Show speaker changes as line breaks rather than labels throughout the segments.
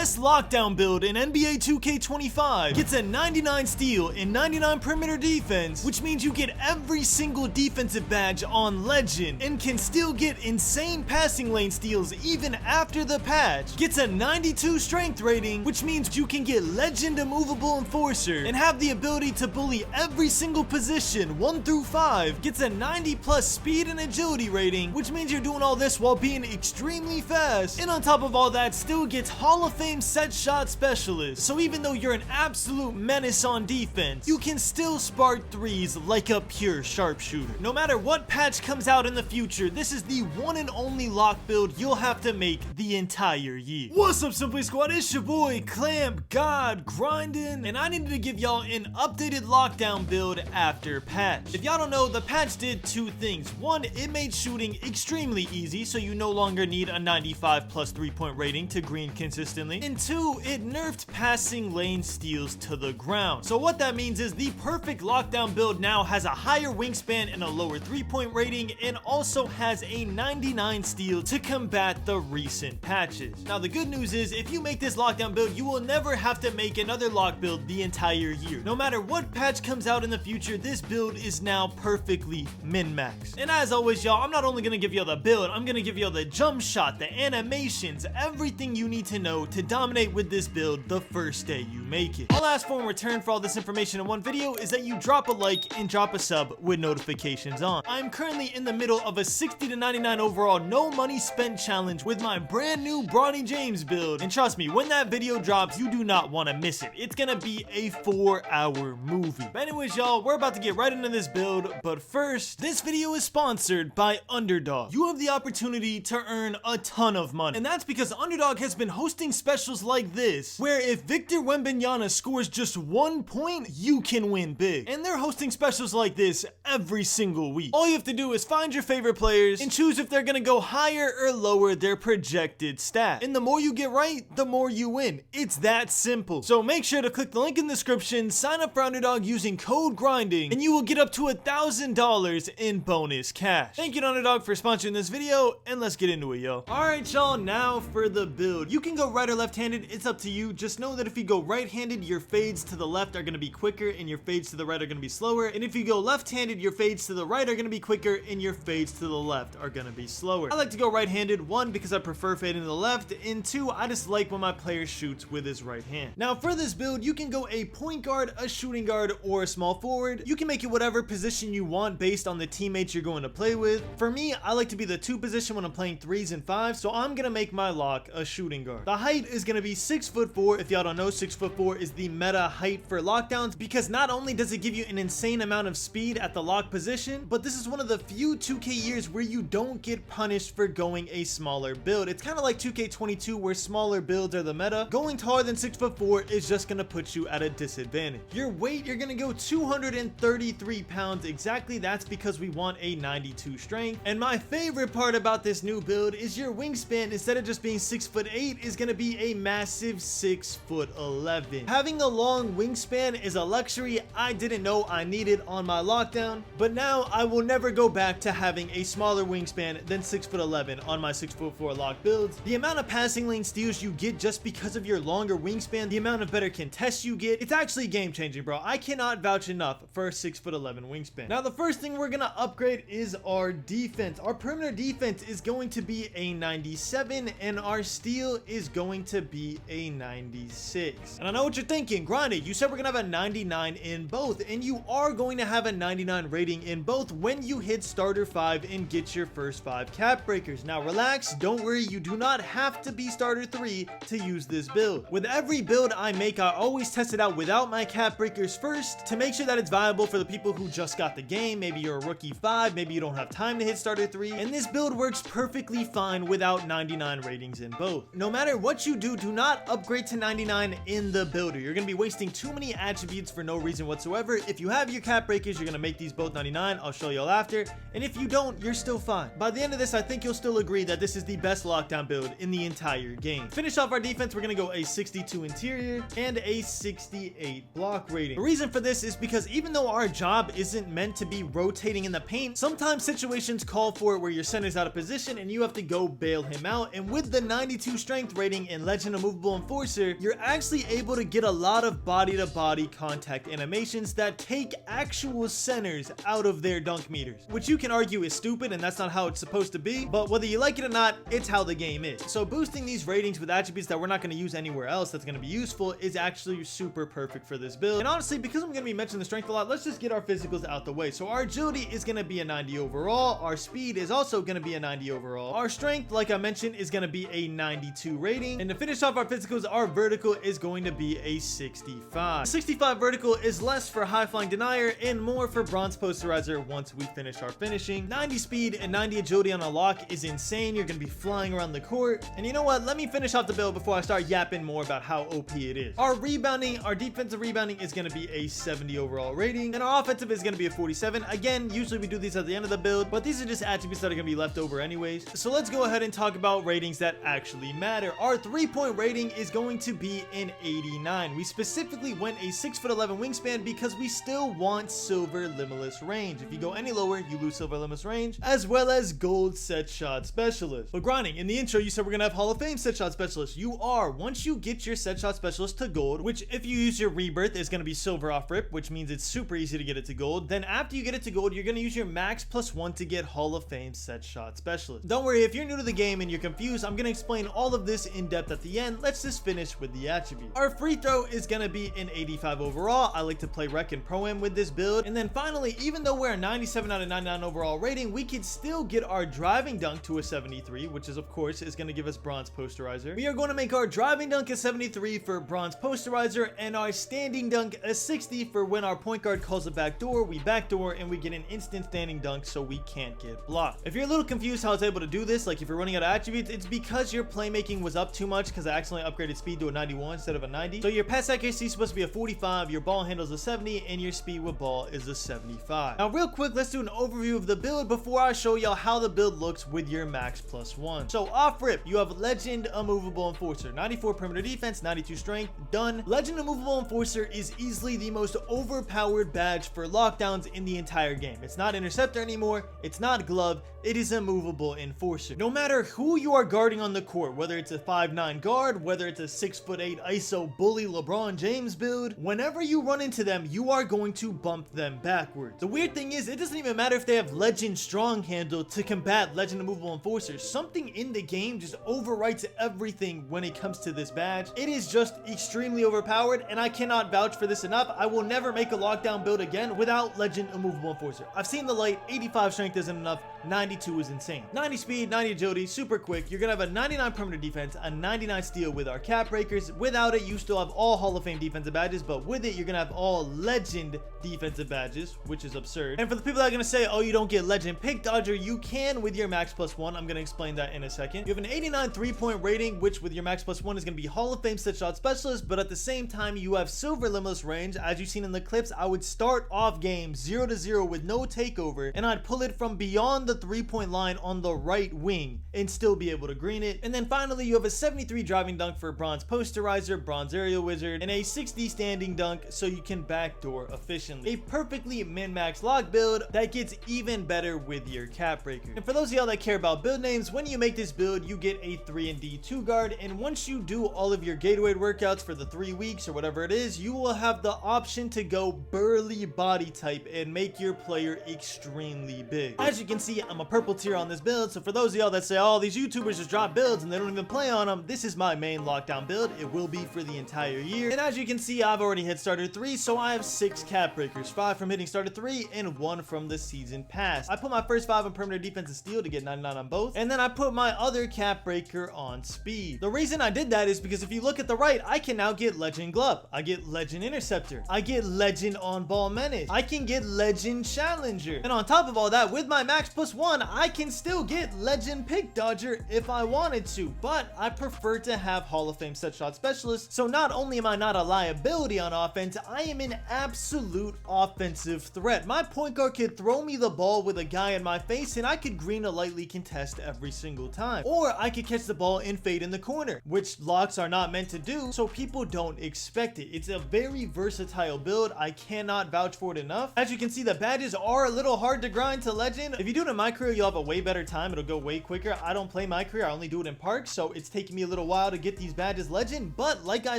best lockdown build in NBA 2K25 gets a 99 steal and 99 perimeter defense, which means you get every single defensive badge on Legend and can still get insane passing lane steals even after the patch. Gets a 92 strength rating, which means you can get Legend immovable enforcer and have the ability to bully every single position 1 through 5. Gets a 90 plus speed and agility rating, which means you're doing all this while being extremely fast. And on top of all that, still gets Hall of Fame set shot specialist. So even though you're an absolute menace on defense, you can still spark threes like a pure sharpshooter. No matter what patch comes out in the future, this is the one and only lock build you'll have to make the entire year. What's up, Simply Squad? It's your boy Clamp God Grinding, and I needed to give y'all an updated lockdown build after patch. If y'all don't know, the patch did two things. One, it made shooting extremely easy, so you no longer need a 95 plus 3-point rating to green consistently. And two, it nerfed passing lane steals to the ground. So what that means is the perfect lockdown build now has a higher wingspan and a lower 3-point rating, and also has a 99 steal to combat the recent patches. Now the good news is, if you make this lockdown build, you will never have to make another lock build the entire year. No matter what patch comes out in the future, this build is now perfectly min-maxed. And as always, y'all, I'm not only gonna give y'all the build, I'm gonna give y'all the jump shot, the animations, everything you need to know to dominate with this build the first day you make it. All I ask for in return for all this information in one video is that you drop a like and drop a sub with notifications on. I'm currently in the middle of a 60 to 99 overall no money spent challenge with my brand new Bronny James build, and trust me, when that video drops, you do not want to miss it. It's gonna be a 4-hour movie. But anyways, y'all, we're about to get right into this build, but first, this video is sponsored by Underdog. You have the opportunity to earn a ton of money, and that's because Underdog has been hosting specials like this, where if Victor Wembanyama scores just 1 point, you can win big. And they're hosting specials like this every single week. All you have to do is find your favorite players and choose if they're gonna go higher or lower their projected stat. And the more you get right, the more you win. It's that simple. So make sure to click the link in the description, sign up for Underdog using code GRINDING, and you will get up to $1,000 in bonus cash. Thank you to Underdog for sponsoring this video, and let's get into it, yo. Alright, y'all, now for the build. You can go right or left-handed, it's up to you. Just know that if you go right-handed, your fades to the left are gonna be quicker, and your fades to the right are gonna be slower. And if you go left-handed, your fades to the right are gonna be quicker, and your fades to the left are gonna be slower. I like to go right-handed, one, because I prefer fading to the left, and two, I just like when my player shoots with his right hand. Now for this build, you can go a point guard, a shooting guard, or a small forward. You can make it whatever position you want based on the teammates you're going to play with. For me, I like to be the 2 position when I'm playing 3s and 5s, so I'm gonna make my lock a shooting guard. The height is gonna be 6'4". If y'all don't know, 6'4" is the meta height for lockdowns, because not only does it give you an insane amount of speed at the lock position, but this is one of the few 2K years where you don't get punished for going a smaller build. It's kind of like 2K22 where smaller builds are the meta. Going taller than 6'4" is just gonna put you at a disadvantage. Your weight, you're gonna go 233 pounds exactly. That's because we want a 92 strength. And my favorite part about this new build is your wingspan, instead of just being 6'8", is gonna be a massive 6'11". Having a long wingspan is a luxury I didn't know I needed on my lockdown, but now I will never go back to having a smaller wingspan than 6'11" on my 6'4" lock builds. The amount of passing lane steals you get just because of your longer wingspan, the amount of better contests you get, it's actually game changing, bro. I cannot vouch enough for a 6'11" wingspan. Now the first thing we're gonna upgrade is our defense. Our perimeter defense is going to be a 97, and our steal is going to be a 96. And I know what you're thinking, Grinding, you said we're gonna have a 99 in both, and you are going to have a 99 rating in both when you hit starter 5 and get your first 5 cap breakers. Now relax, don't worry, you do not have to be starter 3 to use this build. With every build I make, I always test it out without my cap breakers first to make sure that it's viable for the people who just got the game. Maybe you're a rookie 5, maybe you don't have time to hit starter 3, and this build works perfectly fine without 99 ratings in both. No matter what you do, do not upgrade to 99 in the builder. You're gonna be wasting too many attributes for no reason whatsoever. If you have your cap breakers, you're gonna make these both 99. I'll show y'all after, and if you don't, you're still fine. By the end of this, I think you'll still agree that this is the best lockdown build in the entire game. Finish off our defense, we're gonna go a 62 interior and a 68 block rating. The reason for this is because even though our job isn't meant to be rotating in the paint, sometimes situations call for it where your center's out of position and you have to go bail him out. And with the 92 strength rating and Legend Immovable Enforcer, you're actually able to get a lot of body-to-body contact animations that take actual centers out of their dunk meters, which you can argue is stupid and that's not how it's supposed to be, but whether you like it or not, it's how the game is. So boosting these ratings with attributes that we're not going to use anywhere else that's going to be useful is actually super perfect for this build. And honestly, because I'm going to be mentioning the strength a lot, let's just get our physicals out the way. So our agility is going to be a 90 overall, our speed is also going to be a 90 overall, our strength, like I mentioned, is going to be a 92 rating, and to finish off our physicals, our vertical is going to be a 65. 65 vertical is less for high flying denier and more for bronze posterizer once we finish our finishing. 90 speed and 90 agility on a lock is insane. You're going to be flying around the court. And you know what? Let me finish off the build before I start yapping more about how OP it is. Our rebounding, our defensive rebounding is going to be a 70 overall rating, and our offensive is going to be a 47. Again, usually we do these at the end of the build, but these are just attributes that are going to be left over anyways. So let's go ahead and talk about ratings that actually matter. Our 3-point rating is going to be an 89. We specifically went a 6'11" wingspan because we still want silver limitless range. If you go any lower, you lose silver limitless range, as well as gold set shot specialist. But grinding, in the intro, you said we're gonna have Hall of Fame set shot specialist. You are. Once you get your set shot specialist to gold, which if you use your rebirth is gonna be silver off rip, which means it's super easy to get it to gold. Then after you get it to gold, you're gonna use your max +1 to get Hall of Fame set shot specialist. Don't worry, if you're new to the game and you're confused, I'm gonna explain all of this in depth at the end. Let's just finish with the attribute. Our free throw is gonna be an 85 overall. I like to play rec and pro-am with this build. And then finally, even though we're a 97 out of 99 overall rating, we could still get our driving dunk to a 73, which is of course is going to give us bronze posterizer. We are going to make our driving dunk a 73 for bronze posterizer and our standing dunk a 60 for when our point guard calls a backdoor, we backdoor and we get an instant standing dunk so we can't get blocked. If you're a little confused how I was able to do this, like if you're running out of attributes, it's because your playmaking was up too much because I accidentally upgraded speed to a 91 instead of a 90. So your pass accuracy is supposed to be a 45, your ball handle is a 70, and your speed with ball is a 75. Now real quick, let's do an overview of the build before I show y'all how the build looks with your max +1. So off rip, you have Legend Immovable Enforcer, 94 perimeter defense, 92 strength, done. Legend Immovable Enforcer is easily the most overpowered badge for lockdowns in the entire game. It's not interceptor anymore, it's not glove, it is Immovable Enforcer. No matter who you are guarding on the court, whether it's a 5'9" guard, whether it's a 6'8" ISO bully LeBron James build, whenever you run into them, you are going to bump them backwards. The weird thing is, it doesn't even matter if they have Legend Strong Handle to combat Legend Immovable Enforcer. Something in the game just overwrites everything when it comes to this badge. It is just extremely overpowered, and I cannot vouch for this enough. I will never make a lockdown build again without Legend Immovable Enforcer. I've seen the light. 85 strength isn't enough. 92 is insane. 90 speed, 90 agility, super quick. You're gonna have a 99 perimeter defense, a 99 steal with our cap breakers. Without it, you still have all Hall of Fame defensive badges, but with it, you're gonna have all Legend defensive badges, which is absurd. And for the people that are gonna say, oh, you don't get Legend Pick Dodger, you can with your max +1. I'm gonna explain that in a second. You have an 89 3-point rating, which with your max +1 is gonna be Hall of Fame set shot specialist, but at the same time, you have silver limitless range. As you've seen in the clips, I would start off game 0-0 with no takeover, and I'd pull it from beyond the 3-point line on the right wing and still be able to green it. And then finally, you have a 73 driving dunk for bronze posterizer, bronze aerial wizard, and a 60 standing dunk so you can backdoor efficiently. A perfectly min-max lock build that gets even better with your cap breaker. And for those of y'all that care about build names, when you make this build, you get a 3&D 2 guard, and once you do all of your Gatorade workouts for the 3 weeks or whatever it is, you will have the option to go burly body type and make your player extremely big. As you can see, I'm a purple tier on this build, so for those of y'all that say, oh, these YouTubers just drop builds and they don't even play on them, this is my main lockdown build. It will be for the entire year. And as you can see, I've already hit starter 3, so I have 6 cap breakers, 5 from hitting starter 3 and 1 from the season pass. I put my first 5 on perimeter defense and steal to get 99 on both, and then I put my other cap breaker on speed. The reason I did that is because if you look at the right, I can now get Legend Glove, I get Legend Interceptor, I get Legend On Ball Menace, I can get Legend Challenger, and on top of all that, with my max +1, I can still get Legend Pick Dodger if I wanted to, but I prefer to have Hall of Fame set shot specialist, so not only am I not a liability on offense, I am an absolute offensive threat. My point guard could throw me the ball with a guy in my face and I could green a lightly contest every single time, or I could catch the ball and fade in the corner, which locks are not meant to do, so people don't expect it. It's a very versatile build. I cannot vouch for it enough. As you can see, the badges are a little hard to grind to Legend. If you do it in my career, you'll have a way better time. It'll go way quicker. I don't play my career, I only do it in parks, so it's taking me a little little while to get these badges legend, but like I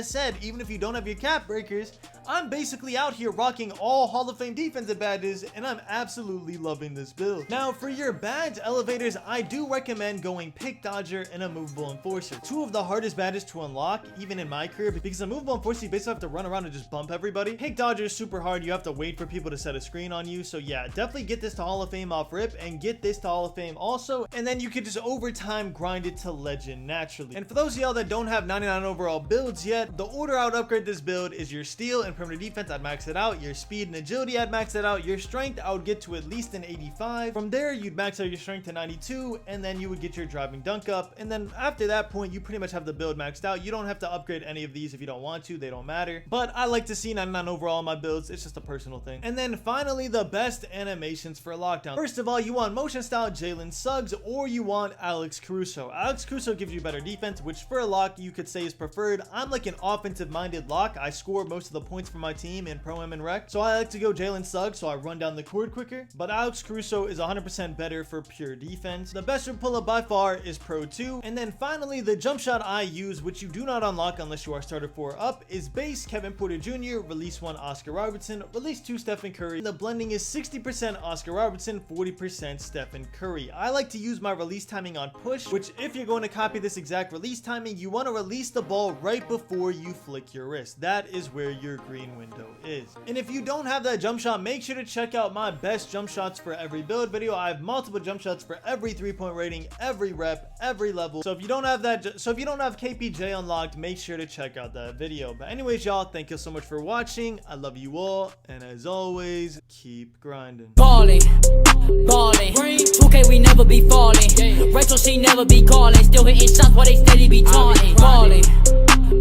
said, even if you don't have your cap breakers, I'm basically out here rocking all Hall of Fame defensive badges, and I'm absolutely loving this build. Now, for your badge elevators, I do recommend going Pick Dodger and a Movable Enforcer. Two of the hardest badges to unlock, even in my career, because a Movable Enforcer, you basically have to run around and just bump everybody. Pick Dodger is super hard. You have to wait for people to set a screen on you. So yeah, definitely get this to Hall of Fame off rip, and get this to Hall of Fame also, and then you can just over time grind it to legend naturally. And for those of y'all that don't have 99 overall builds yet, the order I would upgrade this build is your steal and perimeter defense, I'd max it out. Your speed and agility, I'd max it out. Your strength, I would get to at least an 85. From there, you'd max out your strength to 92, and then you would get your driving dunk up. And then after that point, you pretty much have the build maxed out. You don't have to upgrade any of these if you don't want to. They don't matter. But I like to see 99 overall in my builds. It's just a personal thing. And then finally, the best animations for lockdown. First of all, you want motion style Jalen Suggs, or you want Alex Caruso. Alex Caruso gives you better defense, which for a lock you could say is preferred. I'm like an offensive minded lock. I score most of the points for my team in Pro Am and Rec, so I like to go Jalen Suggs, so I run down the court quicker. But Alex Caruso is 100% better for pure defense. The best pull up by far is Pro 2. And then finally, the jump shot I use, which you do not unlock unless you are starter 4 up, is base Kevin Porter Jr., release 1 Oscar Robertson, release 2 Stephen Curry. And the blending is 60% Oscar Robertson, 40% Stephen Curry. I like to use my release timing on push, which if you're going to copy this exact release timing, you want to release the ball right before you flick your wrist. That is where your green window is. And if you don't have that jump shot, make sure to check out my best jump shots for every build video. I have multiple jump shots for every 3-point rating, every rep, every level. So if you don't have that, if you don't have KPJ unlocked, make sure to check out that video. But anyways, y'all, thank you so much for watching. I love you all, and as always, keep grinding.
Ballin', 2K we never be falling. Rachel she never be calling. Still hitting shots while they steady be taunting. Ballin',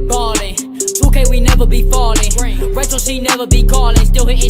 2K we never be falling. Rachel she never be calling. Still hitting